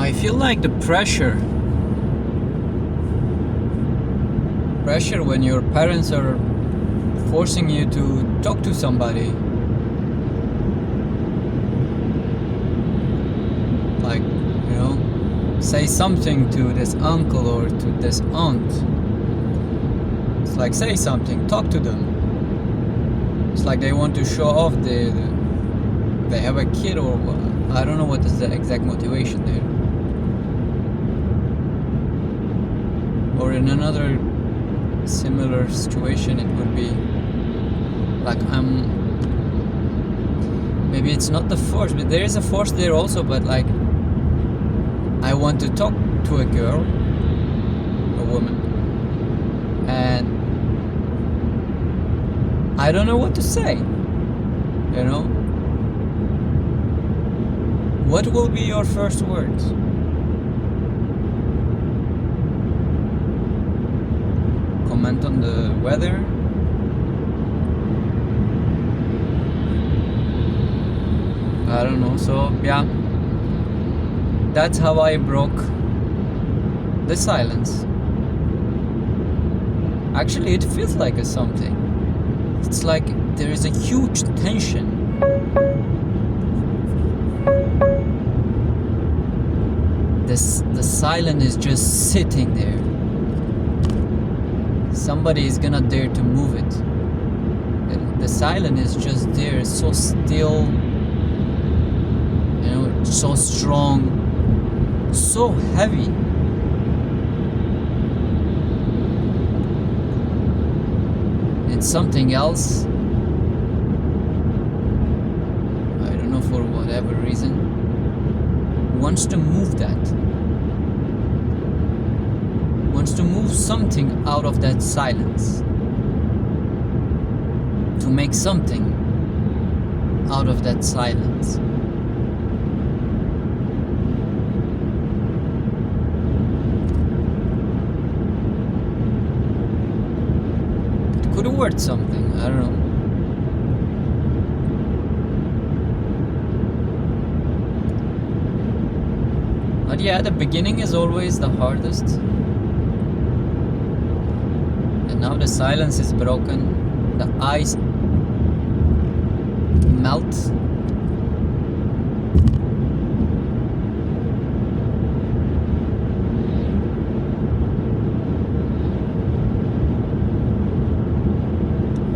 I feel like the pressure when your parents are forcing you to talk to somebody, like, you know, say something to this uncle or to this aunt. It's like, say something, talk to them. It's like they want to show off they have a kid, or I don't know what is the exact motivation there. Or in another similar situation, it would be like, maybe it's not the force, but there is a force there also, but like, I want to talk to a girl, a woman, and I don't know what to say, you know? What will be your first words? Comment on the weather? I don't know. So yeah, that's how I broke the silence. Actually, it feels like a something. It's like there is a huge tension. The silence is just sitting there. Somebody is gonna dare to move it. The silence is just there, so still, you know, so strong, so heavy. And something else, I don't know, for whatever reason, wants to move that. Wants to move something out of that silence. To make something out of that silence. It could have worked something, I don't know. But yeah, the beginning is always the hardest. And now the silence is broken. The ice melts.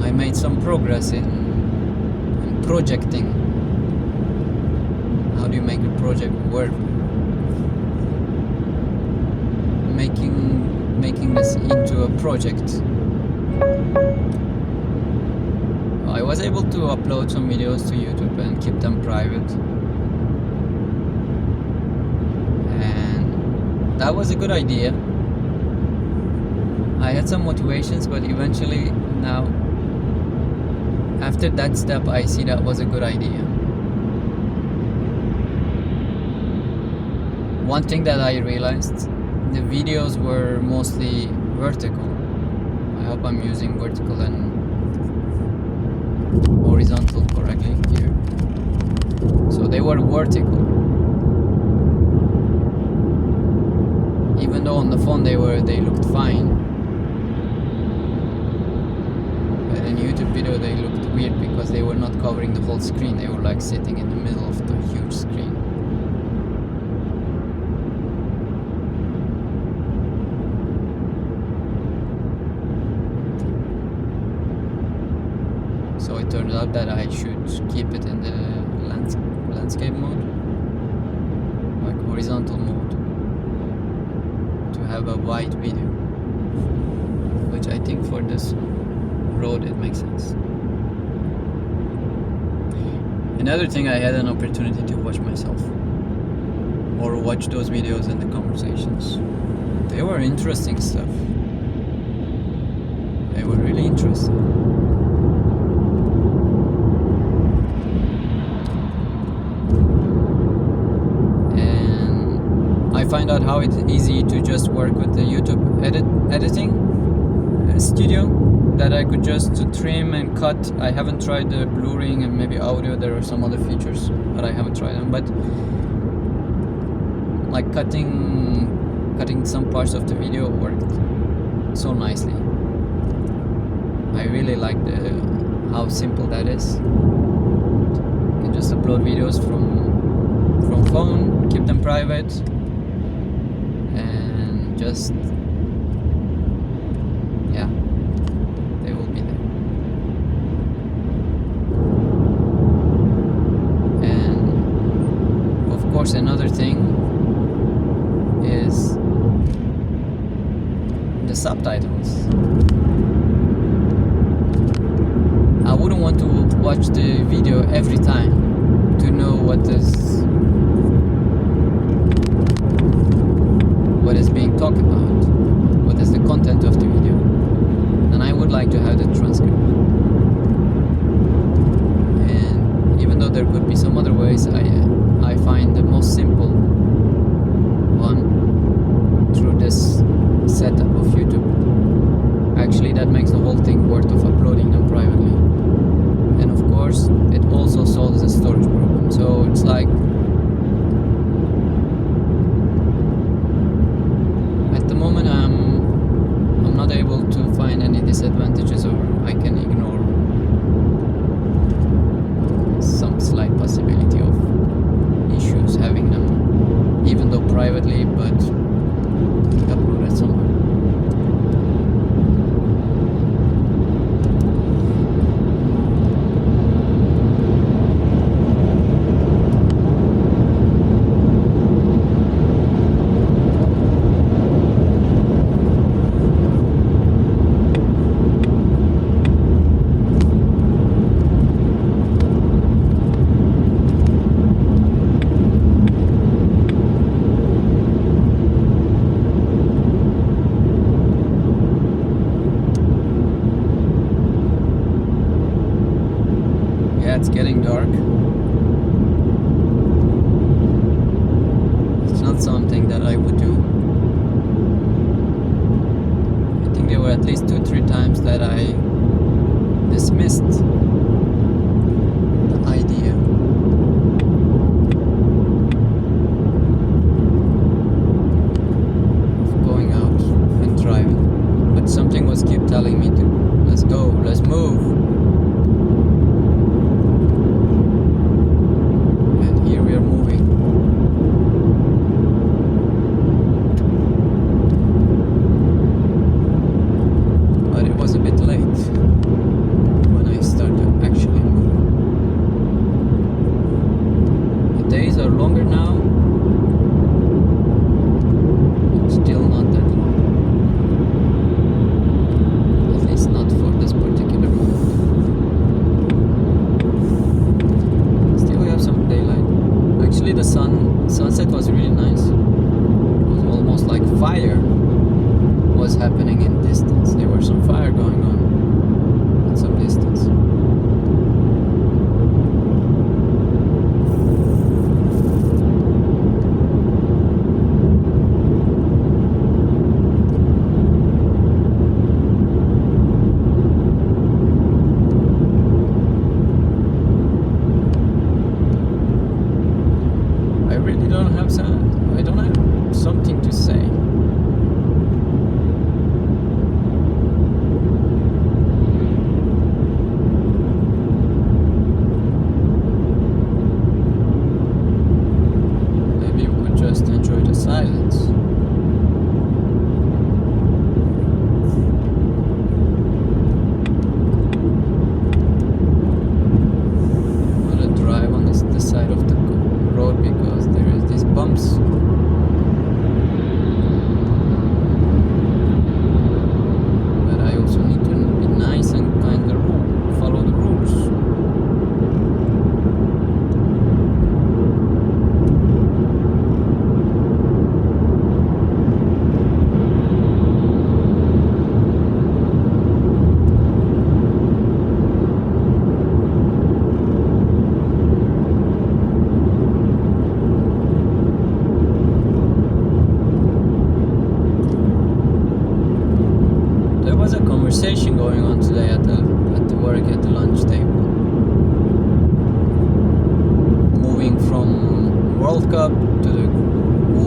I made some progress in projecting. How do you make a project work? Making this into a project. I was able to upload some videos to YouTube and keep them private, and that was a good idea. I had some motivations, but eventually now, after that step, I see that was a good idea. One thing that I realized, the videos were mostly vertical. I hope I'm using vertical and horizontal correctly here. So they were vertical. Even though on the phone they looked fine. But in YouTube video they looked weird because they were not covering the whole screen. They were like sitting in the middle of the huge screen. So it turned out that I should keep it in the landscape mode, like horizontal mode, to have a wide video, which I think for this road it makes sense. Another thing, I had an opportunity to watch myself, or watch those videos and the conversations. They were interesting stuff. They were really interesting. Find out how it's easy to just work with the YouTube editing studio, that I could just trim and cut. I haven't tried the blurring and maybe audio. There are some other features, but I haven't tried them. But like cutting some parts of the video worked so nicely. I really like how simple that is. You can just upload videos from phone, keep them private, and just they will be there. And of course, another thing is the subtitles. I wouldn't want to watch the video every time to know what is being talked about, what is the content of the video, and I would like to have the transcript. And even though there could be some other ways, I find the most simple one through this setup of YouTube. Actually, that makes the whole thing worth of uploading them privately. And of course, it also solves the storage problem. So it's like, at the moment I'm not able to find any disadvantages, or I can ignore some slight possibility of issues having them, even though privately, but uploaded somewhere. It's getting dark. It's not something that I would do. I think there were at least 2-3 times that I dismissed the idea. Of going out and driving. But something was keep telling me to, let's go, let's move. Days are longer now. It's still not that long. At least not for this particular road. Still have some daylight. Actually, the sunset was really nice. It was almost like fire was happening in distance. There was some fire going on at some distance. I don't have something to say. Maybe you could just enjoy the silence. I'm gonna drive on the side of the road because there is these bumps.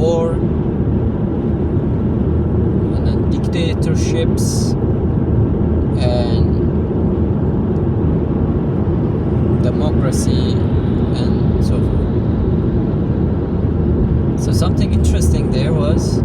war, and then dictatorships, and democracy, and so forth. So something interesting there was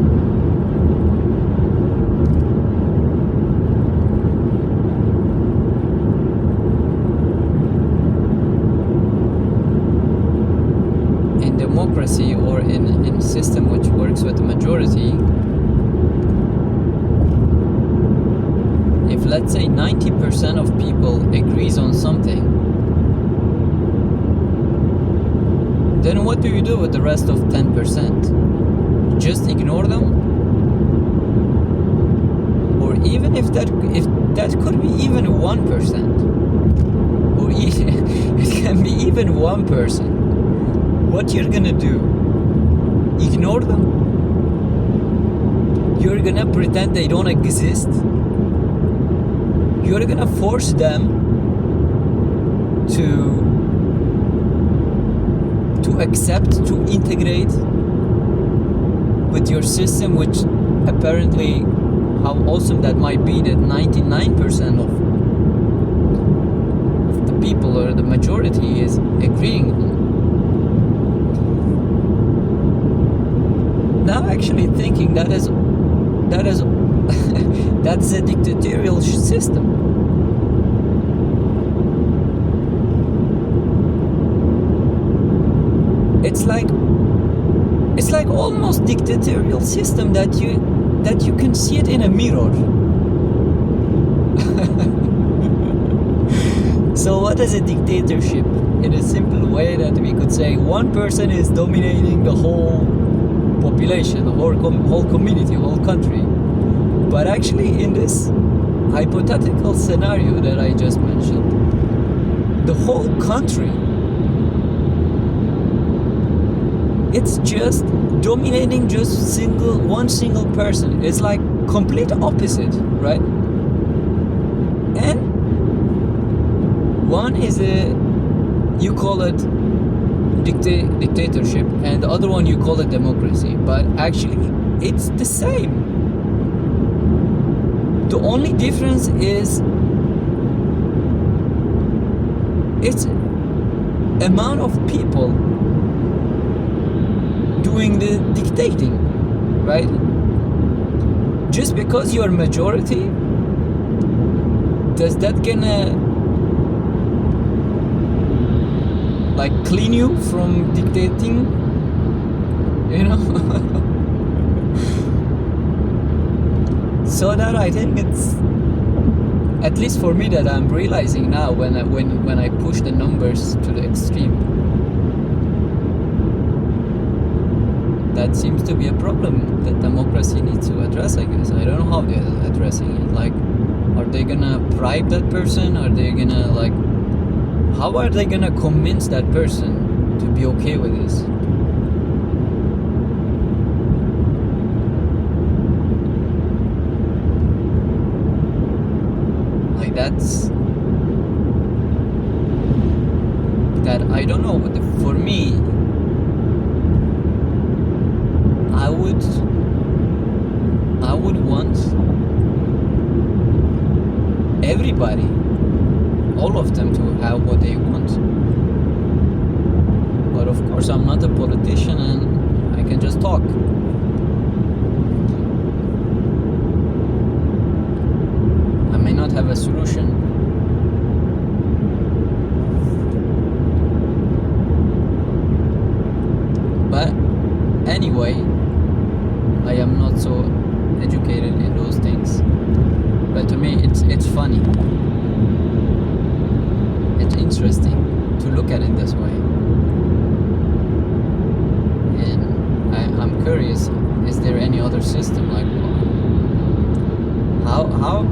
in democracy, or in a system which works with the majority, if let's say 90% of people agrees on something, then what do you do with the rest of 10%? Just ignore them? Or even if that could be even 1%, or it can be even one person, what you're gonna do? Ignore them? You're gonna pretend they don't exist? You're gonna force them to accept, to integrate with your system, which apparently, how awesome that might be, that 99% of the people, or the majority, is agreeing on. Now actually thinking that is that's a dictatorial system. It's like almost dictatorial system that you can see it in a mirror. So what is a dictatorship? In a simple way, that we could say one person is dominating the whole population, the whole community, whole country. But actually, in this hypothetical scenario that I just mentioned, the whole country, it's just dominating just one single person. It's like complete opposite, right? And one is you call it dictatorship, and the other one you call it democracy, but actually it's the same. The only difference is it's amount of people doing the dictating, right? Just because you're majority, does that gonna like clean you from dictating, you know? So that I think it's, at least for me, that I'm realizing now when I push the numbers to the extreme, that seems to be a problem that democracy needs to address, I guess. I don't know how they're addressing it. Like, are they gonna bribe that person? Are they gonna how are they gonna convince that person to be okay with this? Like that I don't know. For me, I would want everybody, all of them, to have what they want. But of course, I'm not a politician and I can just talk. I may not have a solution. But anyway, I am not so educated in those things. But to me, it's funny. It's interesting to look at it this way. And I'm curious, is there any other system? Like, how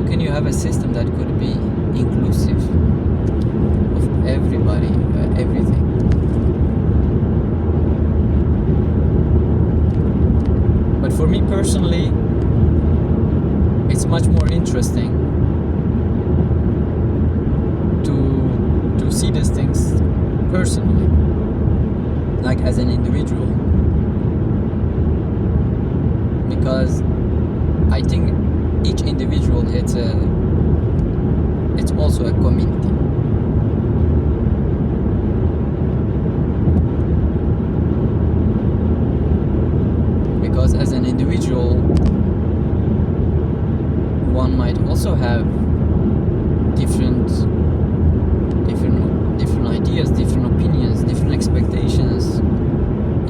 can you have a system that could be inclusive of everybody, everything? But for me personally, it's much more interesting to see these things personally, like as an individual. because I think each individual, it's also a community. Because as an individual, one might also have different ideas, different opinions, different expectations,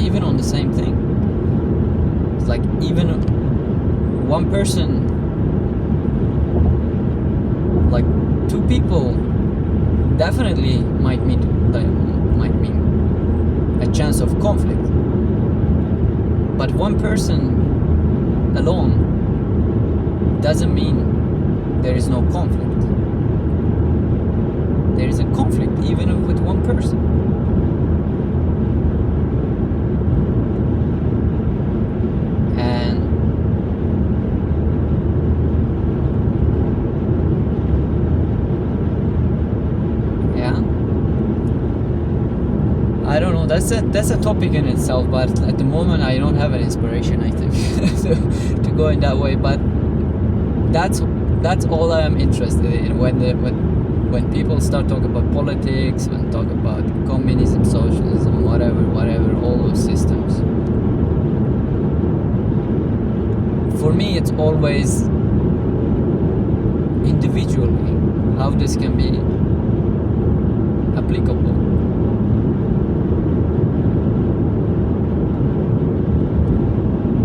even on the same thing. It's like even one person, like two people, definitely might mean a chance of conflict. But one person alone doesn't mean there is no conflict. There is a conflict even with one person. And yeah, I don't know, that's a topic in itself, but at the moment I don't have an inspiration, I think, to go in that way. But that's all I am interested in when people start talking about politics, when talk about communism, socialism, whatever, all those systems. For me, it's always individually how this can be applicable.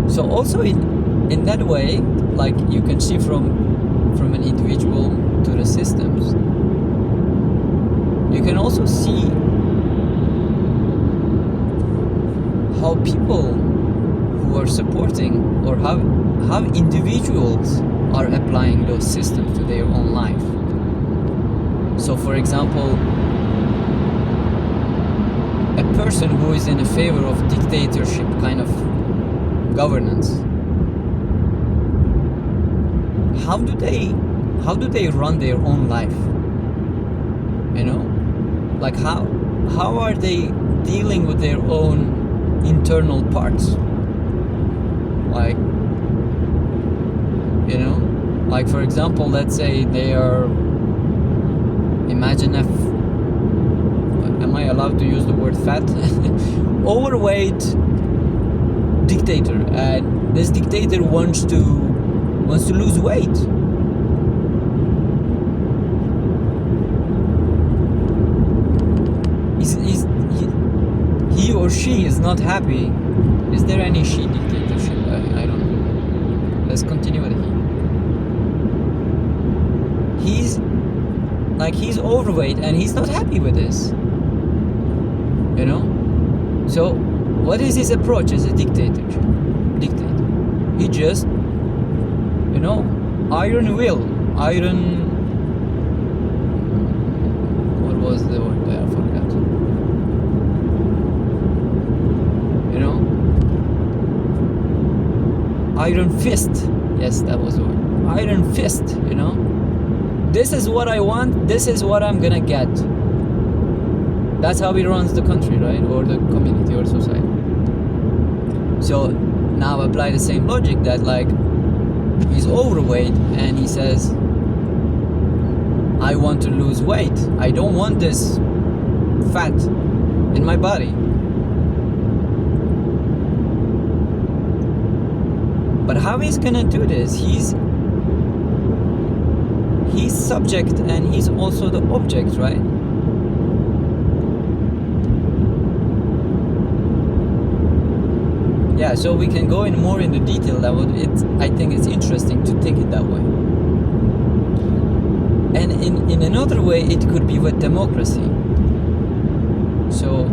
So also in that way, like you can see from an individual to the systems, you can also see how people who are supporting, or how individuals are applying those systems to their own life. So for example, a person who is in favor of dictatorship kind of governance, how do they run their own life? You know, like how are they dealing with their own internal parts? Like, you know, like for example, let's say they are, imagine if, am I allowed to use the word fat? Overweight dictator, and this dictator wants to lose weight. He or she is not happy. Is there any she dictatorship? I don't know. Let's continue with he. He's overweight and he's not happy with this. You know? So what is his approach as a dictator? He just, you know, iron will. What was the word? I forgot. You know? Iron fist. Yes, that was the word. Iron fist, you know? This is what I want, this is what I'm gonna get. That's how he runs the country, right? Or the community or society. So now apply the same logic that like he's overweight and he says, I want to lose weight. I don't want this fat in my body. But how he's gonna do this? He's subject and he's also the object, right? Yeah, so we can go in more into detail. I think it's interesting to think it that way. And in another way, it could be with democracy. So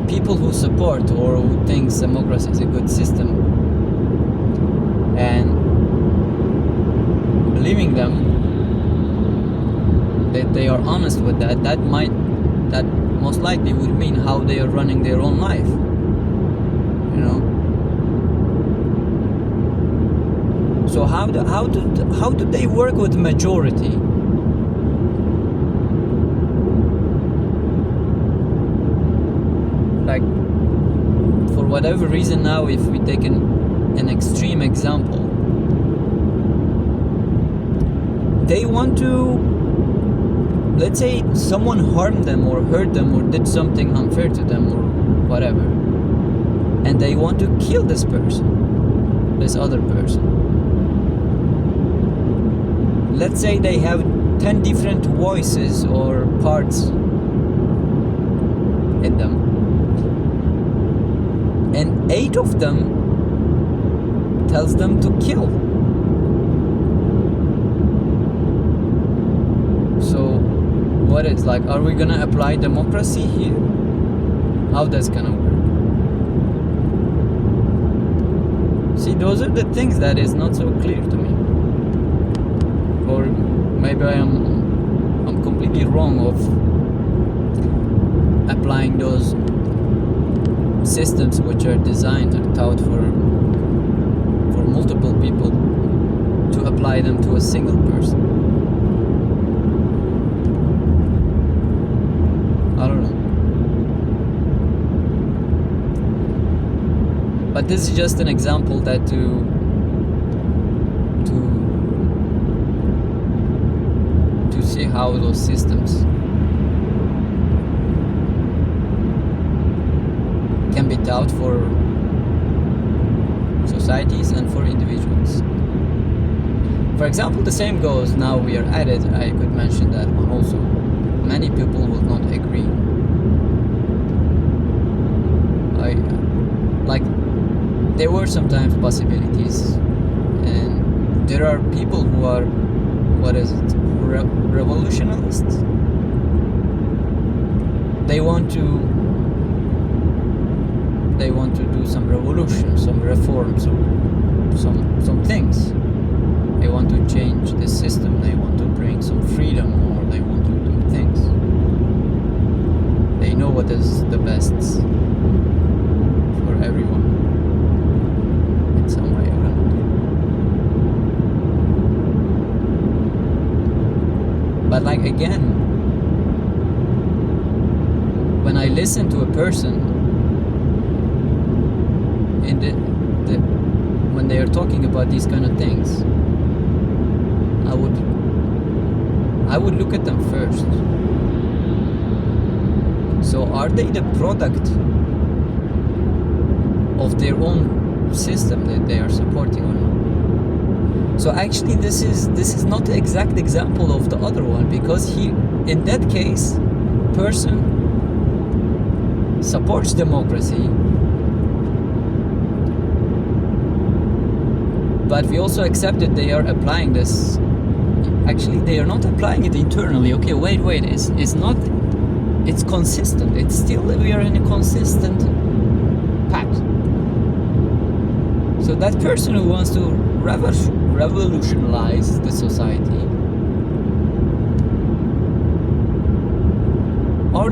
people who support or who think democracy is a good system and believing them that they are honest with that most likely would mean how they are running their own life, you know. So how do they work with majority? Like, for whatever reason now, if we take an extreme example, they want to, let's say someone harmed them or hurt them or did something unfair to them or whatever, and they want to kill this person, this other person. Let's say they have 10 different voices or parts in them, and 8 of them tells them to kill. So what is, like, are we gonna apply democracy here? How that's gonna work? See, those are the things that is not so clear to me. Or maybe I'm completely wrong of applying those systems which are designed or taught for multiple people to apply them to a single person. I don't know. But this is just an example that to see how those systems can be taught for societies and for individuals. For example, the same goes, now we are at it, I could mention that one also. Many people will not agree. There were sometimes possibilities, and there are people who are, what is it, revolutionists. They want to do some revolution, some reforms, some things. They want to change the system. They want to bring some freedom, or they want to do things. They know what is the best for everyone in some way or another. But like, again, when I listen to a person in when they are talking about these kind of things, I would look at them first. So are they the product of their own system that they are supporting or not? So actually this is not the exact example of the other one, because in that case, person supports democracy, but we also accept that they are applying this. Actually, they are not applying it internally. Okay, wait, it's not, it's consistent. It's still, we are in a consistent path. So that person who wants to revolutionize the society, or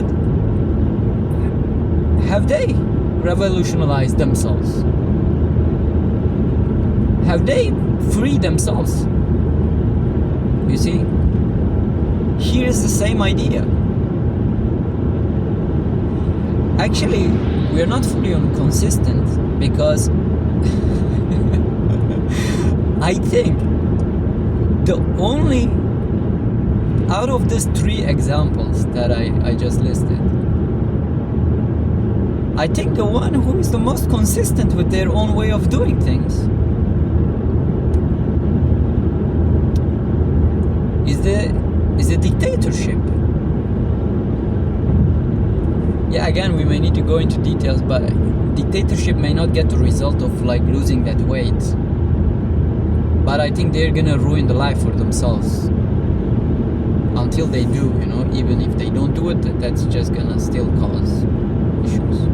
have they revolutionized themselves? Have they freed themselves? You see, here is the same idea. Actually, we are not fully consistent, because I think the only, out of these 3 examples that I just listed, I think the one who is the most consistent with their own way of doing things is the dictatorship. Yeah, again, we may need to go into details, but dictatorship may not get the result of like losing that weight, but I think they're gonna ruin the life for themselves until they do, you know. Even if they don't do it, that's just gonna still cause issues.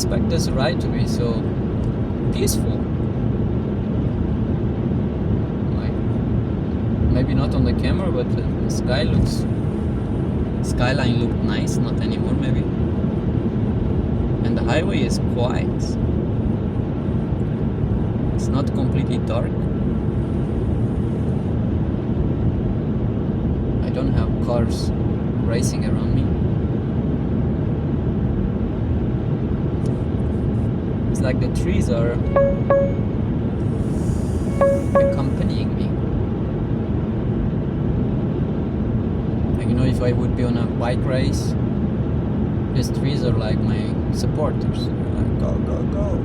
expect this ride to be so peaceful. Like, maybe not on the camera, but the skyline looked nice. Not anymore, maybe. And the highway is quiet. It's not completely dark. I don't have cars racing around me. It's like the trees are accompanying me. Like, you know, if I would be on a bike race, these trees are like my supporters. Like, go, go, go.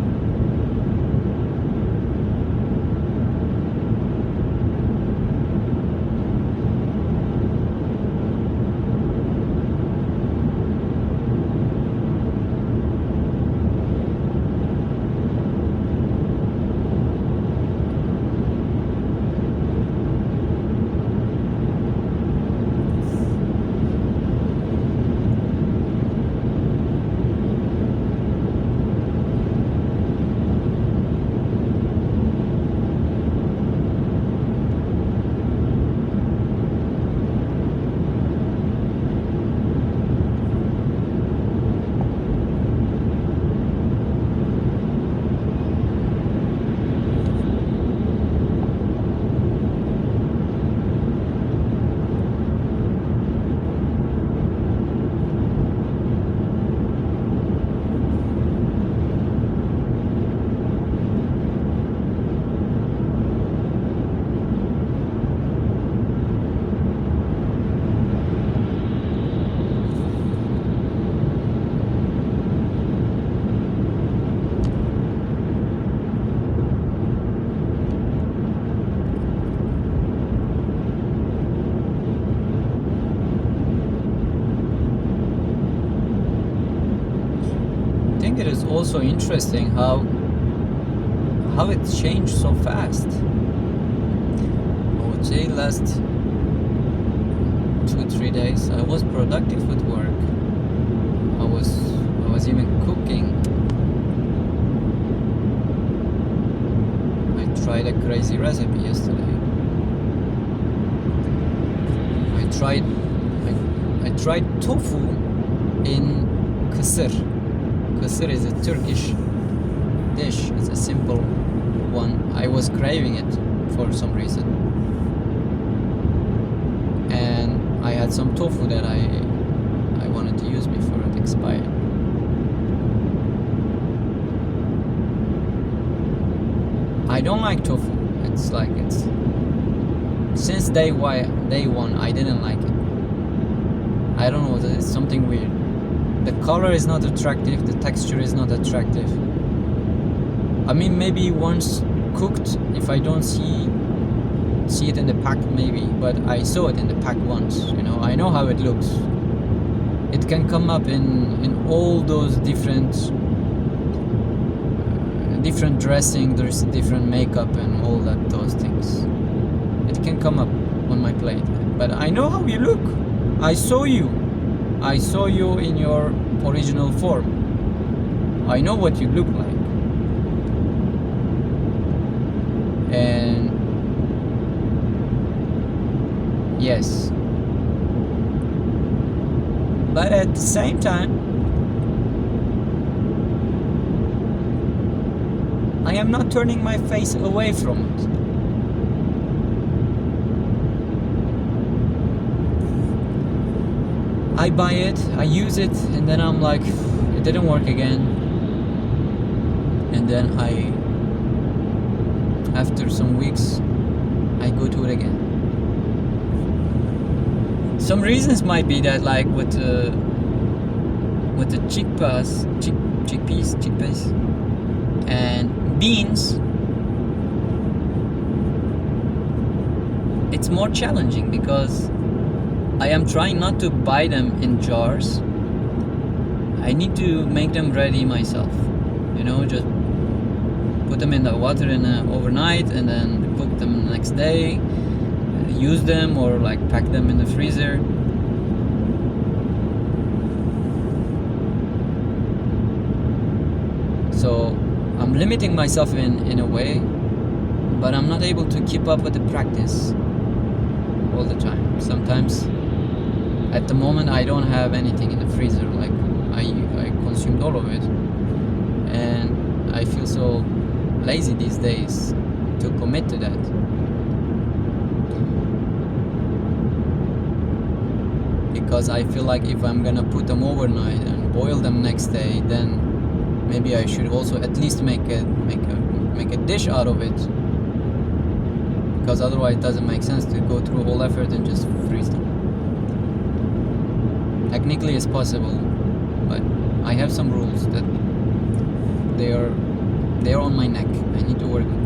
I think it is also interesting how it changed so fast. I would say last 2-3 days I was productive with work. I was even cooking. I tried a crazy recipe yesterday. I tried tofu in kısır. Kısır is a Turkish dish. It's a simple one. I was craving it for some reason. And I had some tofu that I wanted to use before it expired. I don't like tofu. It's since day one I didn't like it. I don't know, it's something weird. The color is not attractive, the texture is not attractive. I mean, maybe once cooked, if I don't see it in the pack, maybe, but I saw it in the pack once, you know. I know how it looks. It can come up in all those different dressing, there's different makeup and all those things. It can come up on my plate, but I know how you look. I saw you in your original form. I know what you look like. And yes, but at the same time, I am not turning my face away from it. I buy it, I use it, and then I'm like, it didn't work again. And then after some weeks, I go to it again. Some reasons might be that, like with the chickpeas and beans, it's more challenging because I am trying not to buy them in jars. I need to make them ready myself. You know, just put them in the water overnight and then cook them the next day. Use them or like pack them in the freezer. So I'm limiting myself in a way, but I'm not able to keep up with the practice all the time. Sometimes at the moment I don't have anything in the freezer, like I consumed all of it, and I feel so lazy these days to commit to that. Because I feel like if I'm gonna put them overnight and boil them next day, then maybe I should also at least make a dish out of it. Because otherwise it doesn't make sense to go through all effort and just freeze them. Technically it's possible, but I have some rules that they are on my neck. I need to work with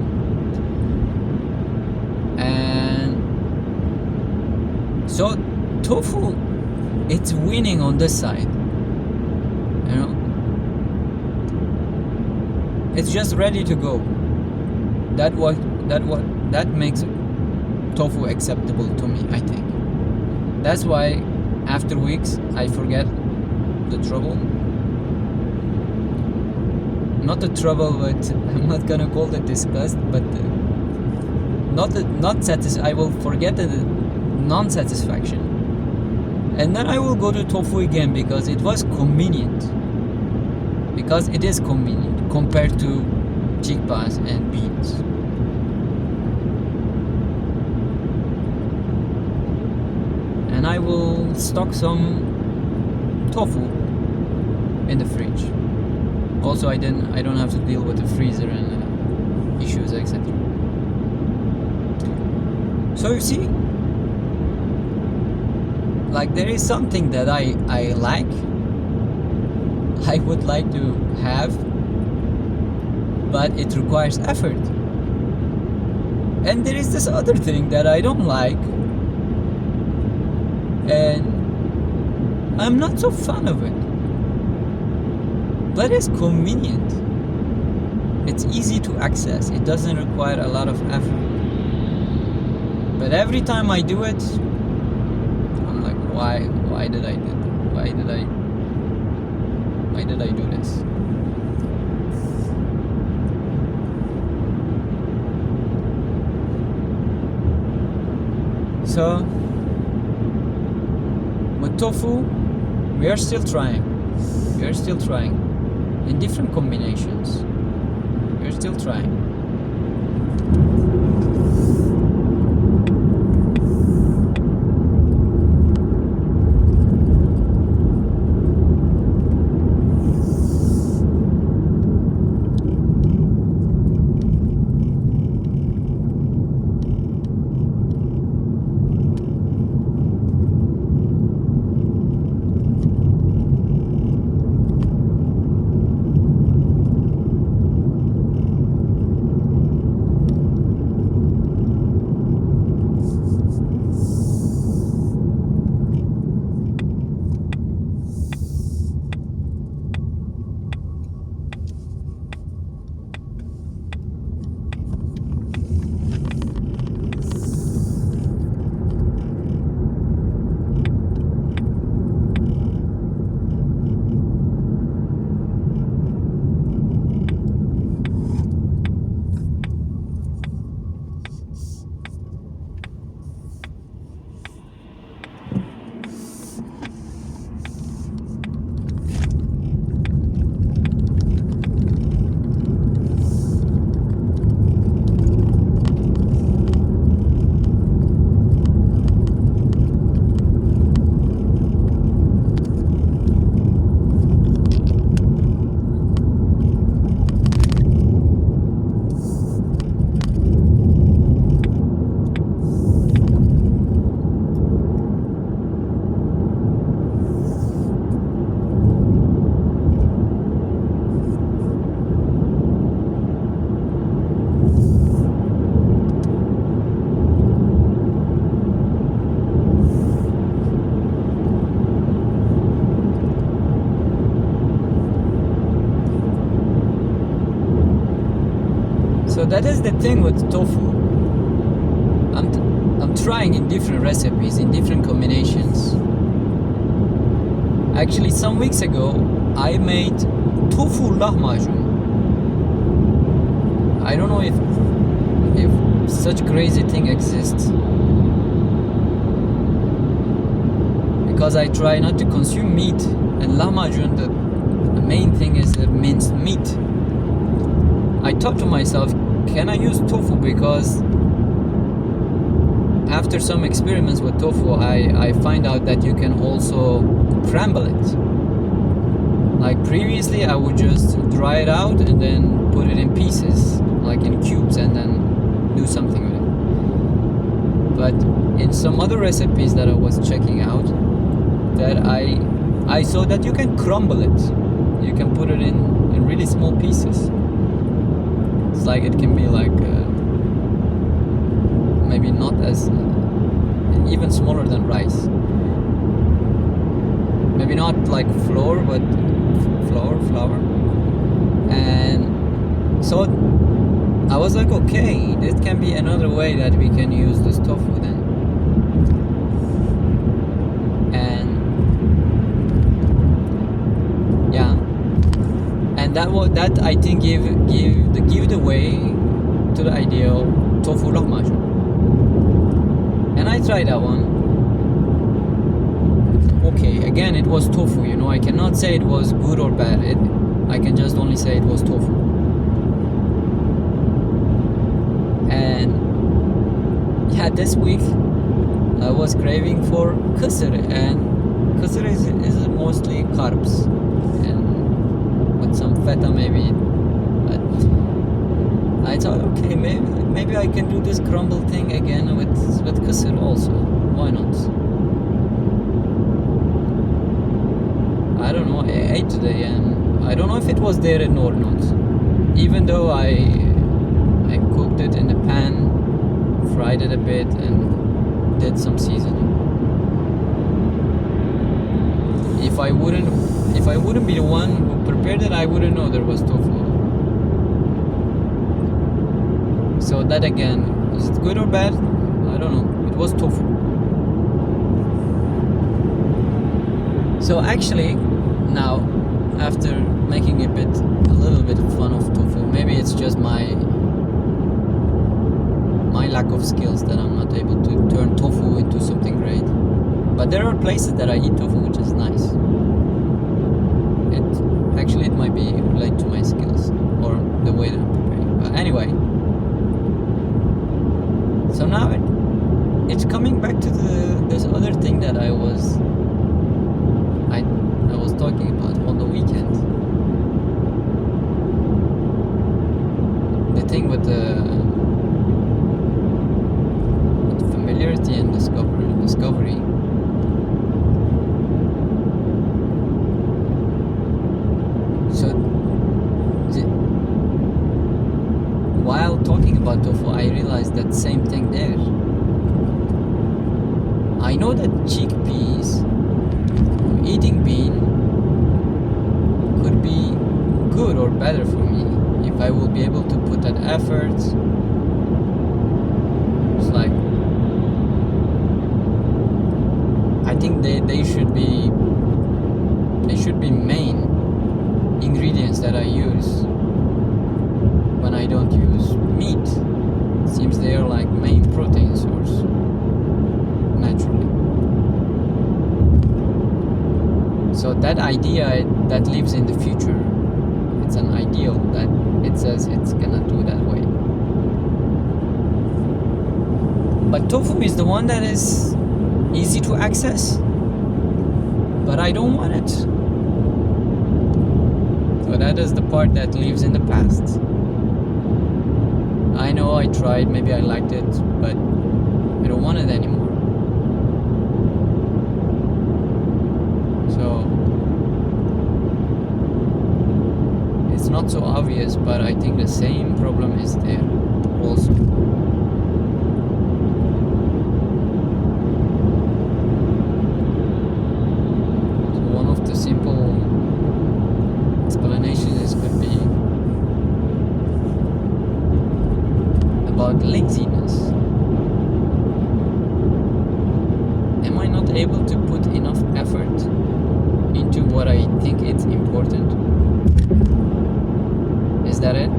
them. And so tofu, it's winning on this side, you know. It's just ready to go. That makes tofu acceptable to me, I think. That's why after weeks I forget the trouble. Not the trouble, but I'm not gonna call it disgust, but I will forget the non-satisfaction. And then I will go to tofu again because it was convenient. Because it is convenient compared to chickpeas and beans. And I will stock some tofu in the fridge. Also, I don't have to deal with the freezer and issues, etc. So you see, like there is something that I like, I would like to have, but it requires effort. And there is this other thing that I don't like, and I'm not so fan of it. But it's convenient. It's easy to access. It doesn't require a lot of effort. But every time I do it, I'm like, why did I do that? Why did I do this? So with tofu, we are still trying. In different combinations. We're still trying. So that is the thing with tofu. I'm trying in different recipes, in different combinations. Actually, some weeks ago, I made tofu lahmacun. know if such crazy thing exists, because I try not to consume meat, and lahmacun, the main thing is the minced meat. I thought to myself, can I use tofu? Because after some experiments with tofu, I find out that you can also crumble it. Like previously, I would just dry it out and then put it in pieces, like in cubes, and then do something with it. But in some other recipes that I was checking out, that I saw that you can crumble it. You can put it in really small pieces. It's like it can be like maybe not as even smaller than rice. Maybe not like flour, but flour. And so I was like, okay, this can be another way that we can use this tofu then. And yeah, and that I think give the way to the idea of tofu lahmacun. And I tried that one. Okay, again, it was tofu, you know, I cannot say it was good or bad. I can just only say it was tofu. And yeah, this week I was craving for kısır, and kısır is mostly carbs and with some feta maybe. But I thought, okay, maybe I can do this crumble thing again with kısır also. Why not? I don't know, I ate today and I don't know if it was there or not. Even though I cooked it in the pan, fried it a bit, and did some seasoning. If I wouldn't be the one who prepared it, I wouldn't know there was tofu. So that again, is it good or bad? I don't know. It was tofu. So actually, now after making a little bit of fun of tofu, maybe it's just my lack of skills that I'm not able to turn tofu into something great. But there are places that I eat tofu, which is nice. It might be related to my skills or the way that I'm preparing. But anyway, so now it's coming back to this other thing that I was talking about on the weekend. The thing with the familiarity and discovery. So while talking about tofu, I realized that same thing there. I know that chickpeas, eating bean, could be good or better for me if I will be able to put that effort. It's like, I think they should be main ingredients that I use when I don't use meat. It seems they are like main protein source naturally. So that idea that lives in the future, it's an ideal that it says it's gonna do that way. But tofu is the one that is easy to access, but I don't want it. So that is the part that lives in the past. I know I tried, maybe I liked it, but I don't want it anymore. So it's not so obvious, but I think the same problem is there also. So one of the simple explanations could be about laziness. Am I not able to put enough effort into what I think it's important? Is that it?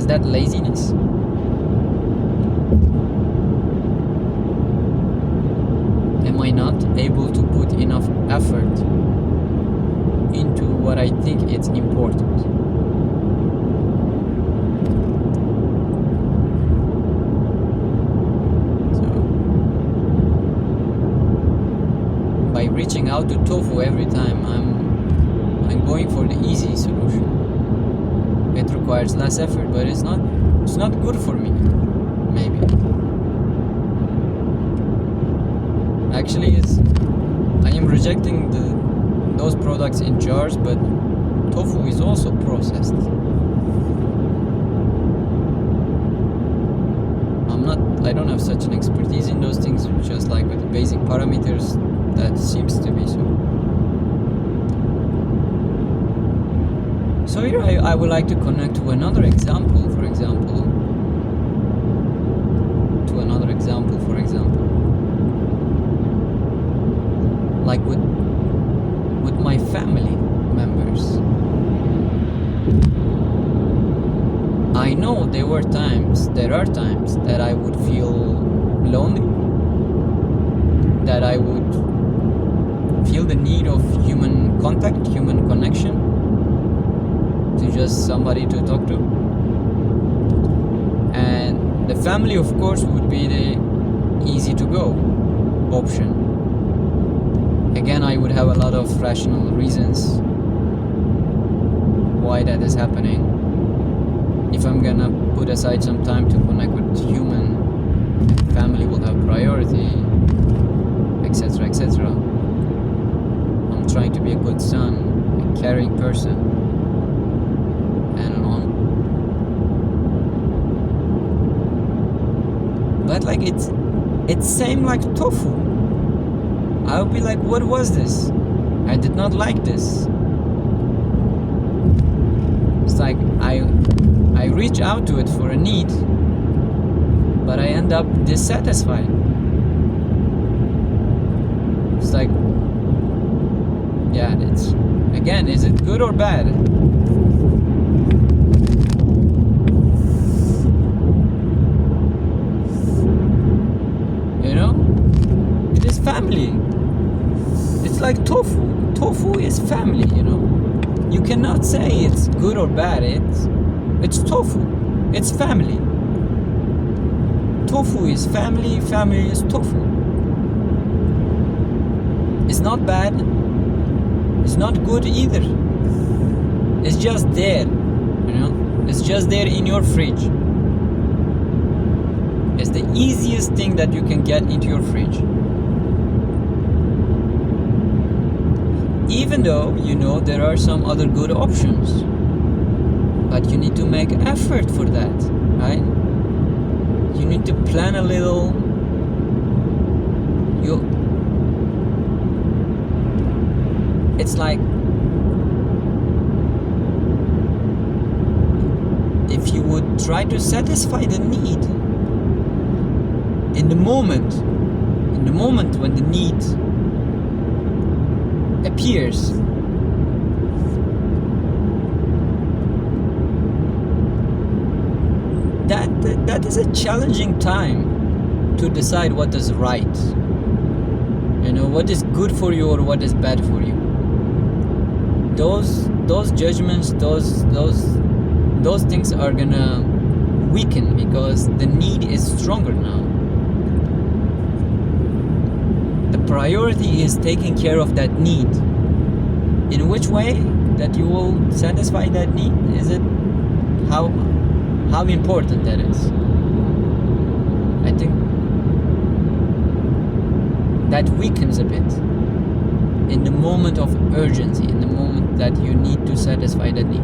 Is that laziness? Am I not able to put enough effort into what I think it's important? So, by reaching out to tofu every time, I'm going for the easy solution. It requires less effort, but it's not good for me, maybe. Actually, I am rejecting those products in jars, but tofu is also processed. I don't have such an expertise in those things, just like with the basic parameters, that seems to be so. So here I would like to connect to another example, for example. Like with my family members. I know there are times that I would feel lonely, that I would feel the need of human contact, human connection, to just somebody to talk to. And the family, of course, would be the easy to go option. Again, I would have a lot of rational reasons why that is happening. If I'm gonna put aside some time to connect with human, family will have priority, etc., etc. I'm trying to be a good son, a caring person, and on. But like it's same like tofu. I would be like, what was this? I did not like this. It's like I reach out to it for a need, but I end up dissatisfied. It's like, yeah, it's, again, is it good or bad? You know, it is family. It's like tofu. Tofu is family, you know. You cannot say it's good or bad. It's tofu. It's family. Tofu is family. Family is tofu. It's not bad. It's not good either. It's just there, you know. It's just there in your fridge. It's the easiest thing that you can get into your fridge. Even though you know there are some other good options, but you need to make effort for that, right? You need to plan a little. It's like if you would try to satisfy the need in the moment when the need appears, that is a challenging time to decide what is right, you know, what is good for you or what is bad for you. Those judgments, those things are gonna weaken because the need is stronger now. The priority is taking care of that need. In which way that you will satisfy that need? Is it how important that is? I think that weakens a bit in the moment of urgency, in the moment that you need to satisfy that need.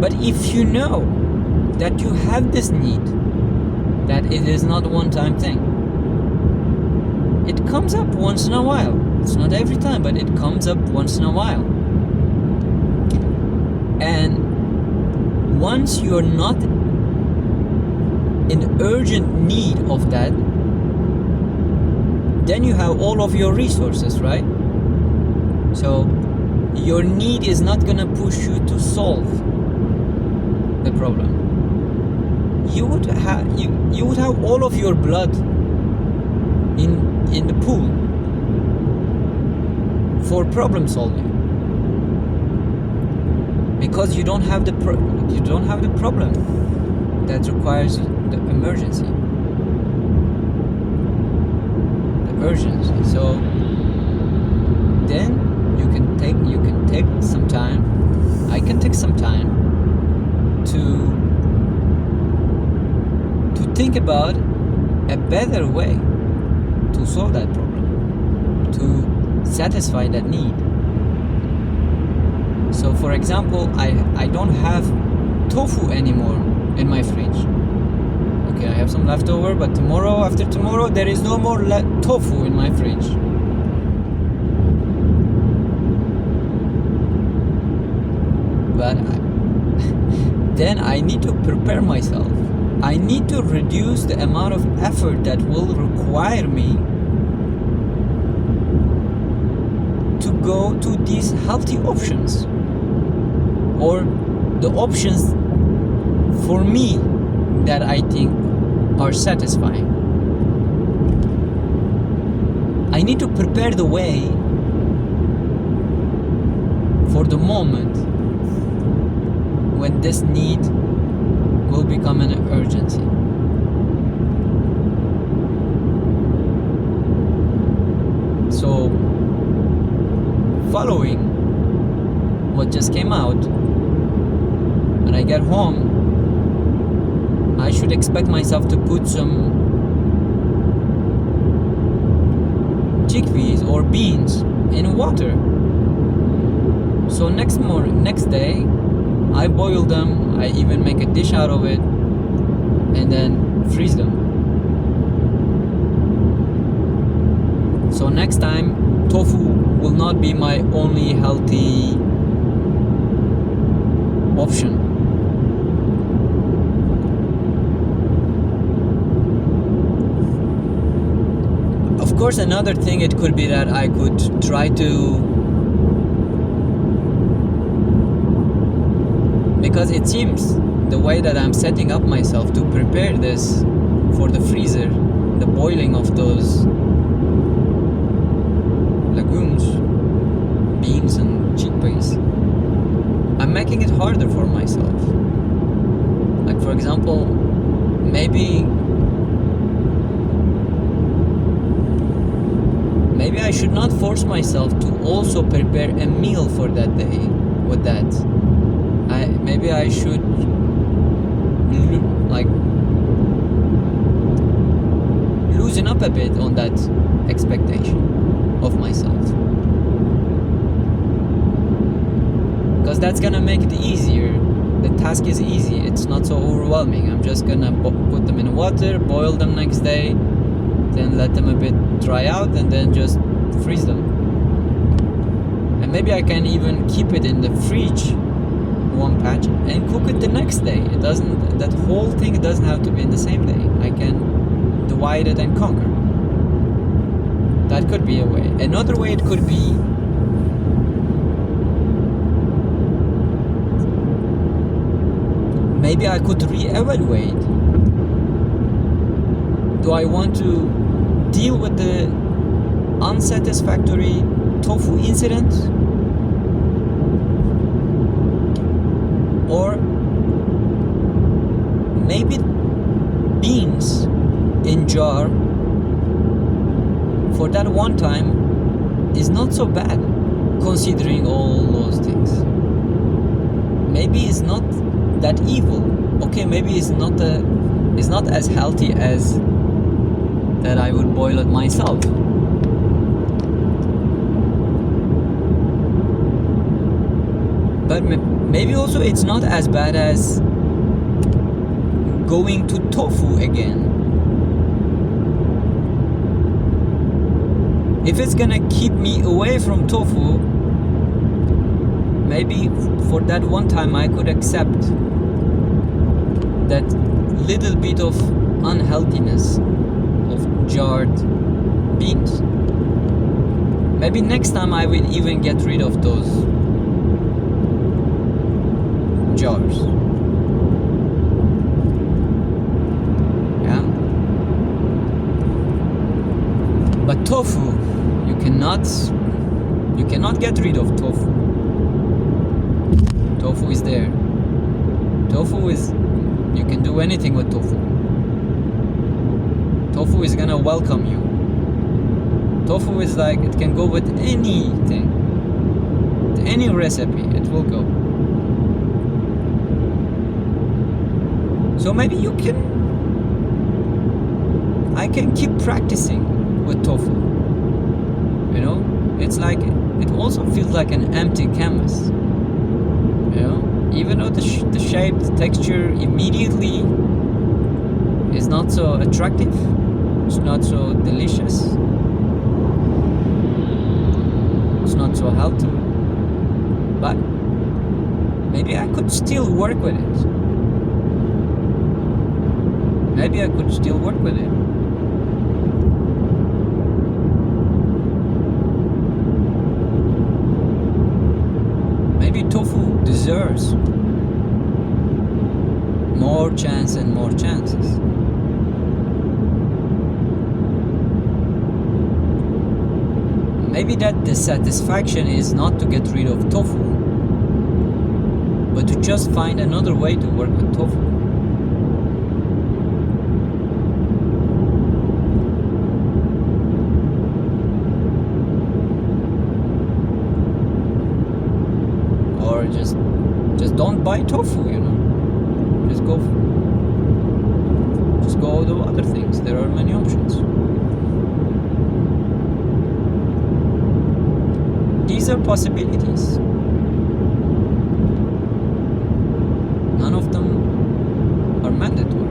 But if you know that you have this need, that it is not a one-time thing, it comes up once in a while. It's not every time, but it comes up once in a while. And once you're not in urgent need of that, then you have all of your resources, right? So your need is not gonna push you to solve the problem, you would have all of your blood in the pool for problem solving, because you don't have the problem that requires the emergency, the urgency. So then you can take some time. I can take some time to think about a better way to solve that problem, to satisfy that need. So for example, I don't have tofu anymore in my fridge. Okay, I have some leftover, but tomorrow, after tomorrow, there is no more tofu in my fridge. But then I need to prepare myself. I need to reduce the amount of effort that will require me to go to these healthy options, or the options for me that I think are satisfying. I need to prepare the way for the moment when this need will become an urgency. So, following what just came out, when I get home, I should expect myself to put some chickpeas or beans in water. So next day, I boil them. I even make a dish out of it, and then freeze them. So next time, tofu will not be my only healthy option. Of course, another thing it could be that I could try to, because it seems the way that I'm setting up myself to prepare this for the freezer, the boiling of those legumes, beans and chickpeas, I'm making it harder for myself. Like for example, maybe I should not force myself to also prepare a meal for that day with that. Maybe I should like loosen up a bit on that expectation of myself, because that's gonna make it easier. The task is easy, it's not so overwhelming. I'm just gonna put them in water, boil them next day, then let them a bit dry out, and then just freeze them. And maybe I can even keep it in the fridge, one patch, and cook it the next day. That whole thing doesn't have to be in the same day. I can divide it and conquer. That could be a way. Another way it could be, maybe I could reevaluate. Do I want to deal with the unsatisfactory tofu incident, or maybe beans in jar for that one time is not so bad, considering all those things. Maybe it's not that evil. Okay, maybe it's not as healthy as that I would boil it myself. But maybe also it's not as bad as going to tofu again. If it's gonna keep me away from tofu, maybe for that one time I could accept that little bit of unhealthiness of jarred beans. Maybe next time I will even get rid of those jars. tofu, you cannot get rid of tofu. Tofu is there. Tofu is, you can do anything with tofu. Tofu is gonna welcome you. Tofu is like, it can go with anything. With any recipe, it will go. So maybe I can keep practicing with tofu. You know, it's like, it also feels like an empty canvas. You know, even though the shape, the texture immediately is not so attractive, it's not so delicious, it's not so healthy, but maybe I could still work with it. Maybe I could still work with it. Maybe tofu deserves more chance and more chances. Maybe that the satisfaction is not to get rid of tofu, but to just find another way to work with tofu. Or just don't buy tofu, you know. Just go do other things. There are many options. These are possibilities. None of them are mandatory.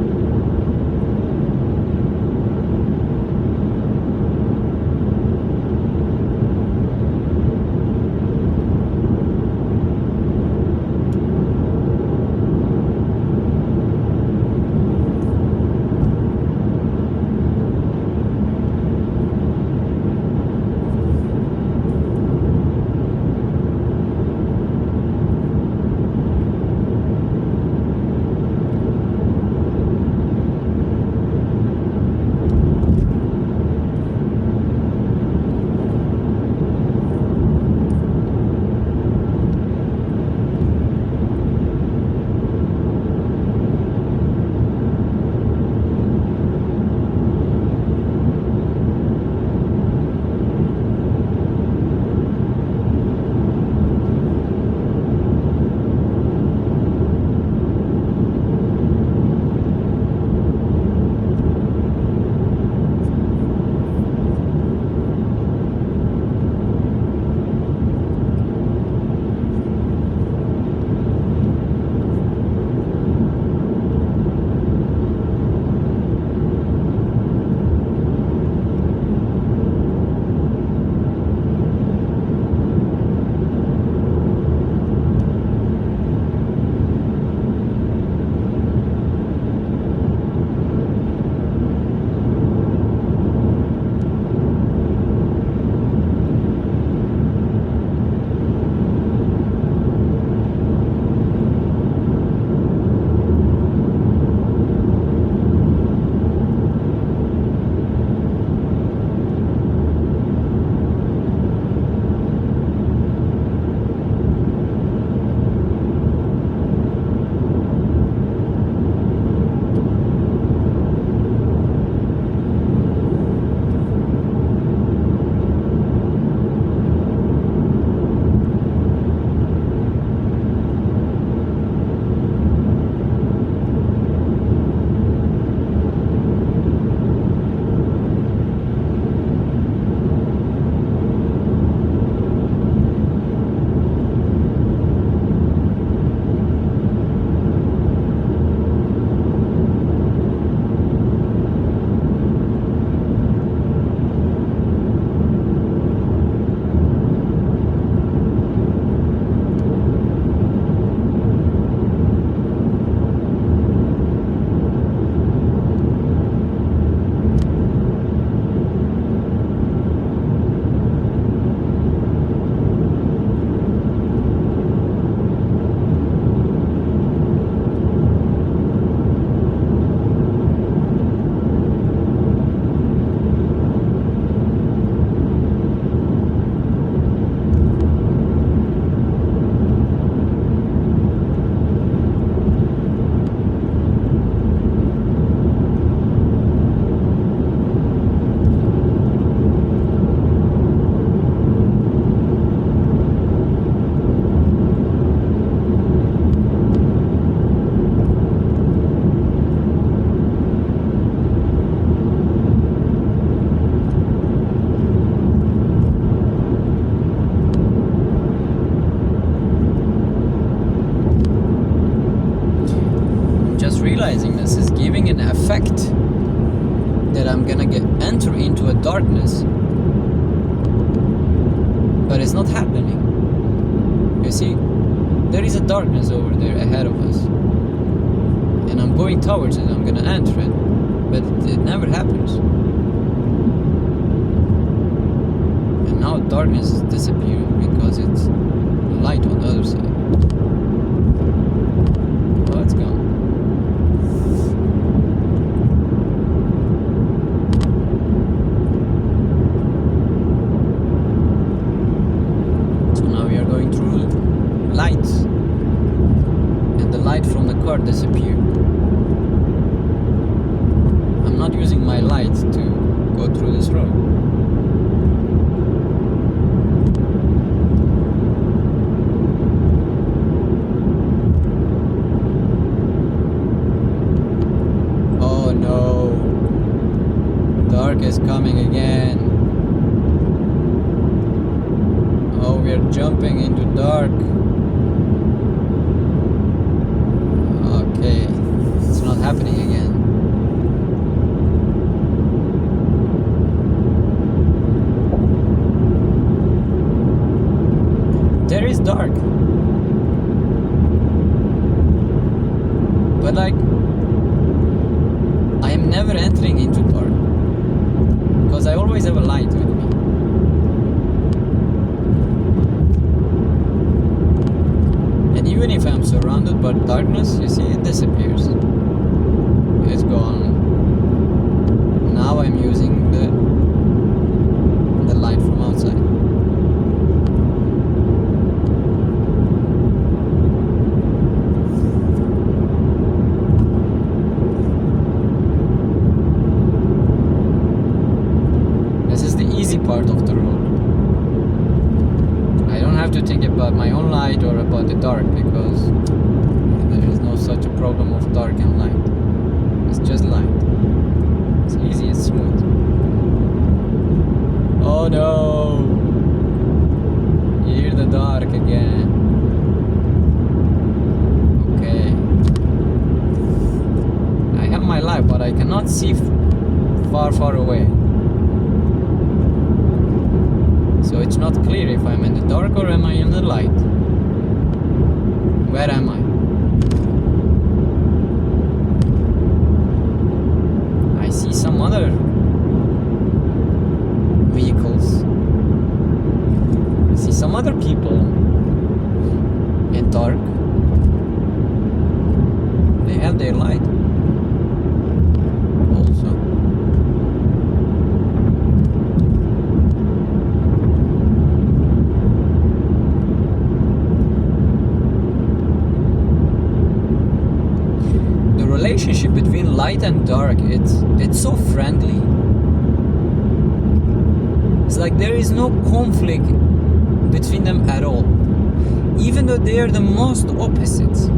realizing this is giving an effect that I'm gonna enter into a darkness, but it's not happening. You see, there is a darkness over there ahead of us, and I'm going towards it. I'm gonna enter it, but it never happens. And now darkness is disappearing because it's light on the other side. Oh, it's gone. So now we are going through lights, and the light from the car disappeared. I'm not using my light to go through this road. Oh no, dark is coming again. Oh, we are jumping into dark. Okay, it's not happening again. There is dark, but like I am never entering into dark because I always have a light with me. And even if I'm surrounded by darkness, you see, it disappears. It's gone. Now I'm using the light from outside. Part of the road. I don't have to think about my own light or about the dark because there is no such a problem of dark and light. It's just light. It's easy, it's smooth. Oh no! Hear the dark again. Okay. I have my light, but I cannot see far away. So it's not clear if I'm in the dark or am I in the light. Where am I? I see some other vehicles. I see some other people in dark. They have their light also. Relationship between light and dark, it's so friendly. It's like there is no conflict between them at all, even though they are the most opposites,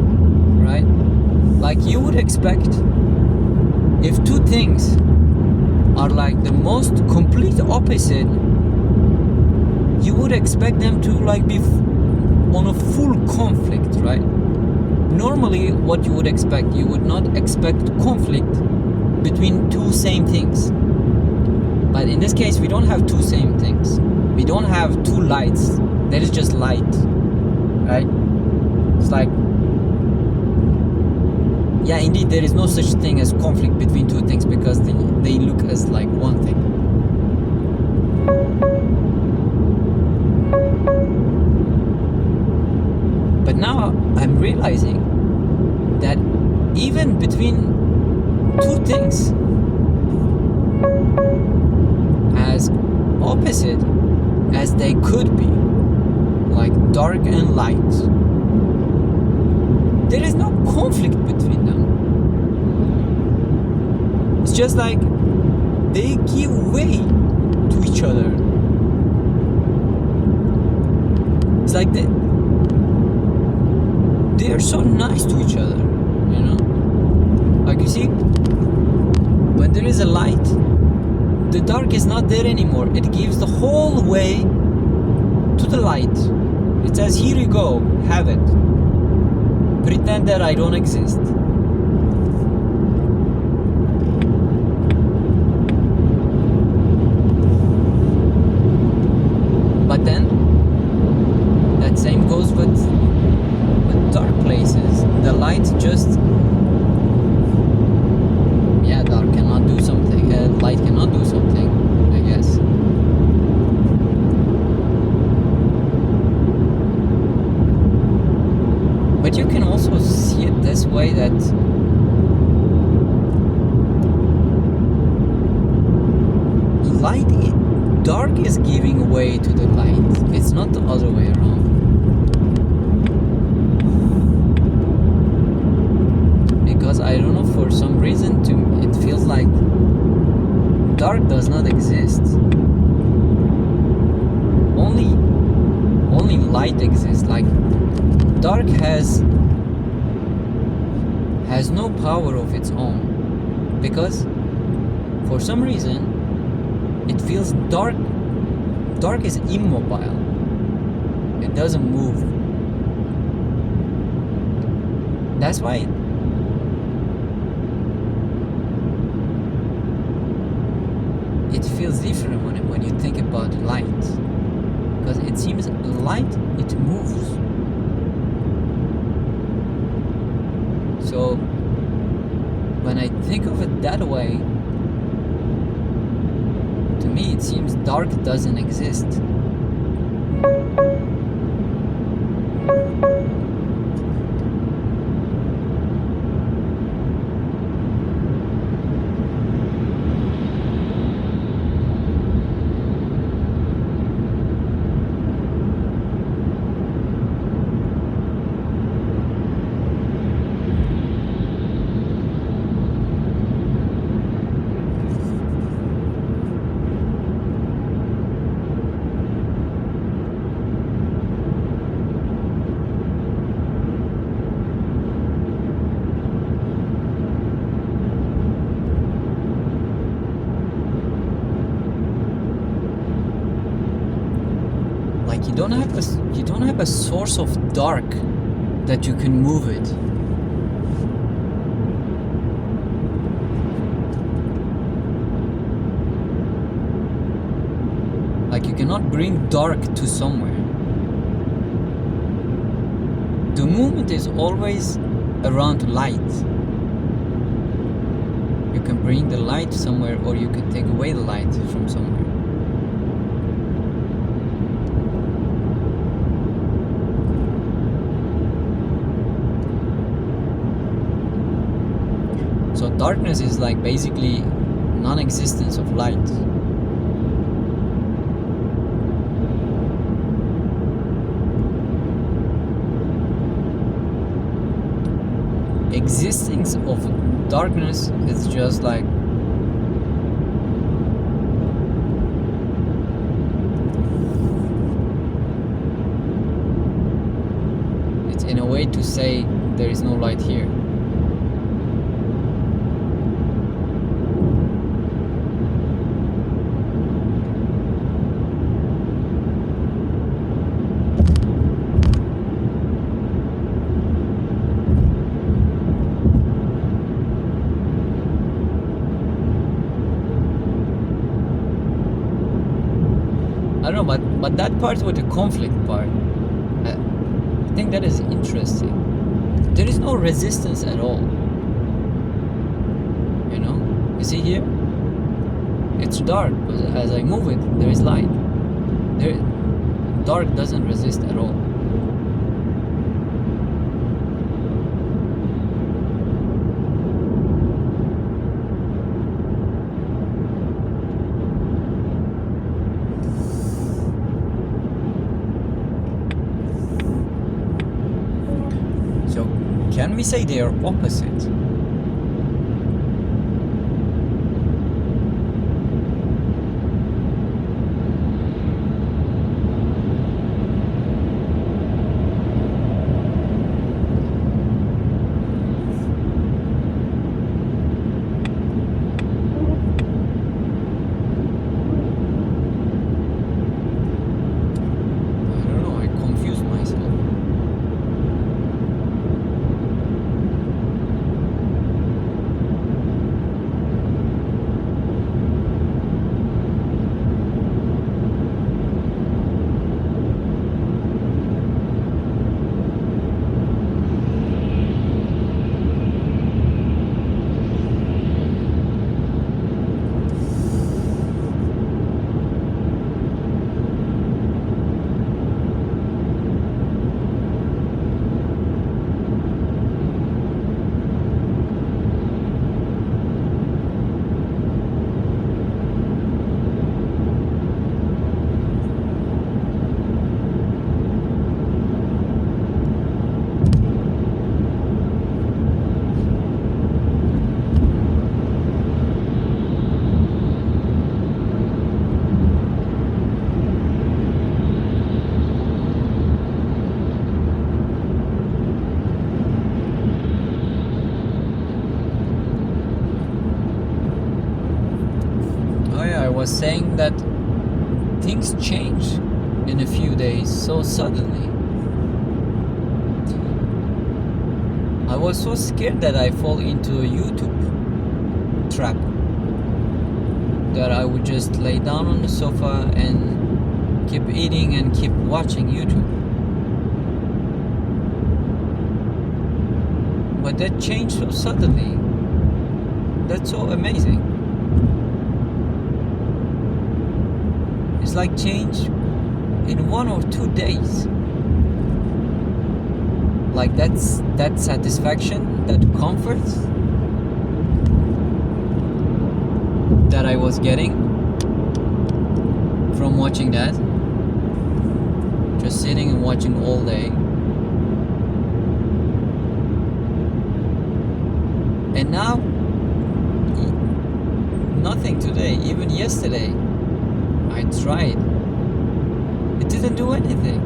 right? Like you would expect, if two things are like the most complete opposite, you would expect them to like be on a full conflict, right? Normally, what you would expect, you would not expect conflict between two same things. But in this case, we don't have two same things. We don't have two lights. There is just light, right? It's like, yeah, indeed, there is no such thing as conflict between two things because they look as like one thing. But now I'm realizing that even between two things as opposite as they could be, like dark and light, there is no conflict between them. It's just like they give way to each other. It's like they are so nice to each other, you know? Like you see, when there is a light, the dark is not there anymore. It gives the whole way to the light. It says, here you go, have it. Pretend that I don't exist. light just, yeah, dark cannot do something, light cannot do something, I guess. But you can also see it this way, that dark is giving way to the light. It's not the other way around. Because I don't know, for some reason it feels like dark does not exist. Only light exists. Like dark has no power of its own, because for some reason it feels dark is immobile. It doesn't move. That's why it feels different when you think about light, because it seems light, it moves. So when I think of it that way, to me it seems dark doesn't exist. You don't have a source of dark that you can move it. Like you cannot bring dark to somewhere. The movement is always around light. You can bring the light somewhere, or you can take away the light from somewhere. So darkness is like basically non-existence of light. Existence of darkness is just like it's in a way to say there is no light here. I don't know, but that part with the conflict part, I think that is interesting. There is no resistance at all. You know? You see here? It's dark, but as I move it, there is light. Dark doesn't resist at all. Can we say they are opposite? was saying that things change in a few days so suddenly. I was so scared that I fall into a YouTube trap, that I would just lay down on the sofa and keep eating and keep watching YouTube. But that changed so suddenly. That's so amazing. It's like change in 1 or 2 days. Like that satisfaction, that comfort that I was getting from watching that, just sitting and watching all day. And now, nothing today. Even yesterday, I tried. It didn't do anything.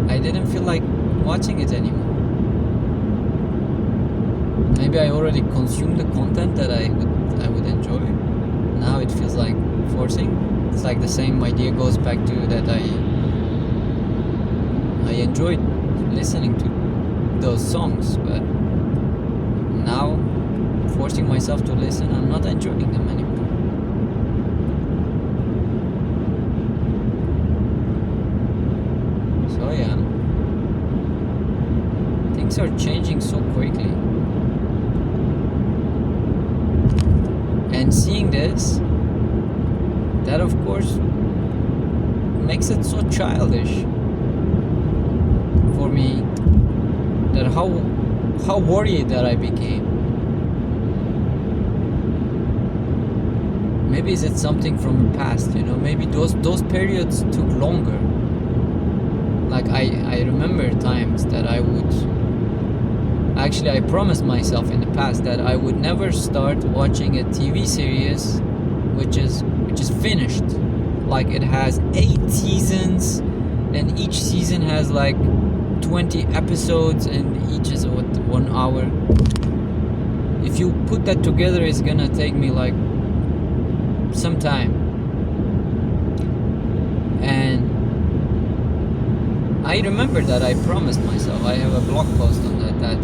I didn't feel like watching it anymore. Maybe I already consumed the content that I would enjoy. Now it feels like forcing. It's like the same idea goes back to that I enjoyed listening to those songs, but now forcing myself to listen, I'm not enjoying them anymore. So yeah, things are changing so quickly. And seeing this, that of course makes it so childish for me, that how worried that I became. Maybe is it something from the past, maybe those periods took longer. Like I remember times that I promised myself in the past that I would never start watching a TV series which is finished. Like it has 8 seasons and each season has like 20 episodes and each is 1 hour. If you put that together, it's gonna take me like some time. And I remember that I promised myself, I have a blog post on that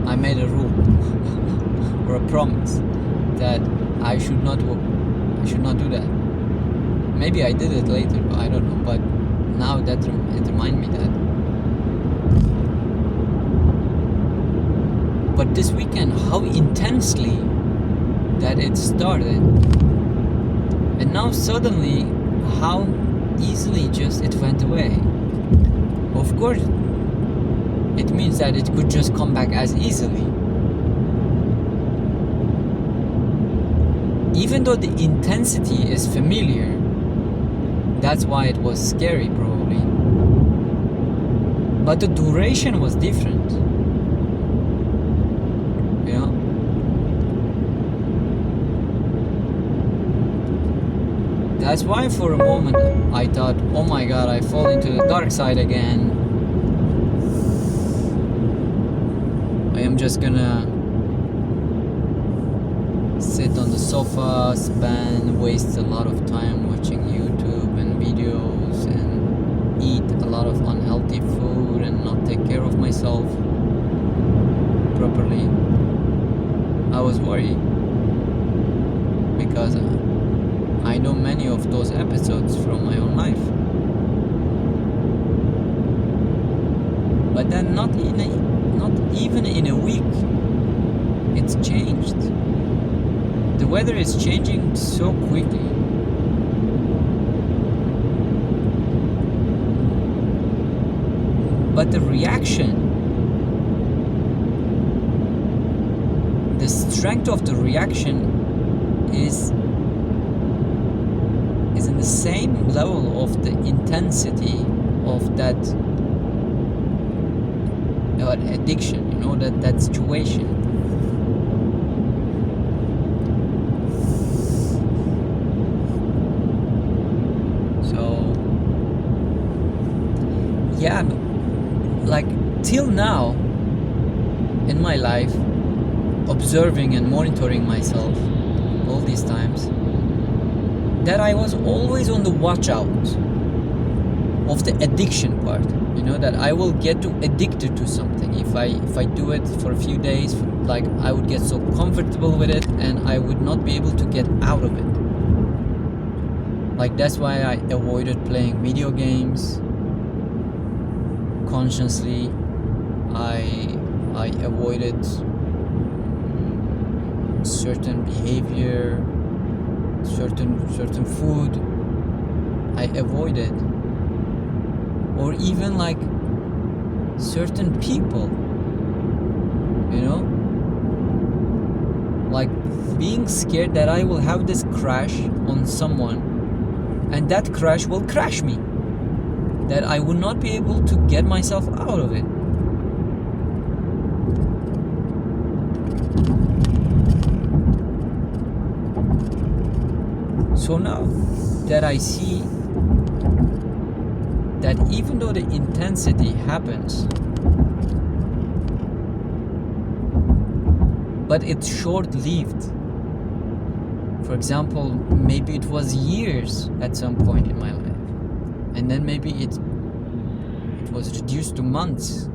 I made a rule or a promise that I should not do that. Maybe I did it later, but I don't know. But now it reminded me that. But this weekend, how intensely that it started, and now suddenly how easily just it went away. Of course, it means that it could just come back as easily. Even though the intensity is familiar, that's why it was scary probably. But the duration was different. That's why for a moment I thought, oh my god, I fall into the dark side again. I am just gonna sit on the sofa, waste a lot of time watching YouTube and videos and eat a lot of unhealthy food and not take care of myself properly. I was worried because I know many of those episodes from my own life. But then not even in a week, it's changed. The weather is changing so quickly. But the reaction, the strength of the reaction is in the same level of the intensity of that addiction, that situation. So yeah, like till now in my life, observing and monitoring myself, all these times, that I was always on the watch out of the addiction part. You know, that I will get too addicted to something if I do it for a few days. Like, I would get so comfortable with it and I would not be able to get out of it. Like, that's why I avoided playing video games consciously. I avoided certain behavior, certain food. I avoided, or even like certain people. You know, like being scared that I will have this crash on someone, and that crash will crash me. That I will not be able to get myself out of it. So now that I see that even though the intensity happens, but it's short-lived. For example, maybe it was years at some point in my life, and then maybe it was reduced to months.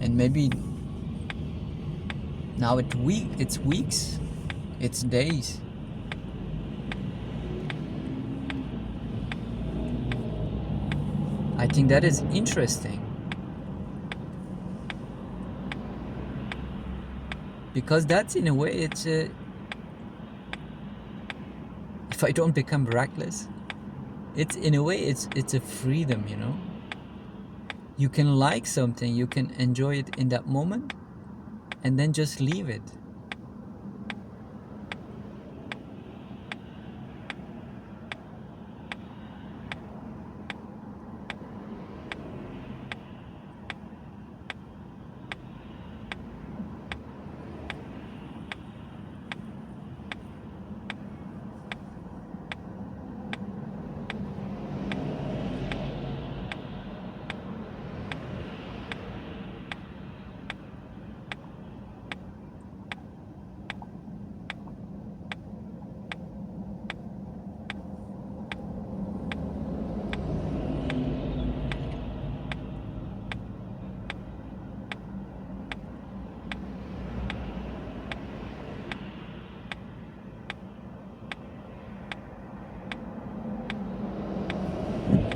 And maybe now it's weeks, it's days. I think that is interesting, because that's, in a way, it's a, if I don't become reckless, it's, in a way, it's a freedom, you know. You can like something, you can enjoy it in that moment, and then just leave it.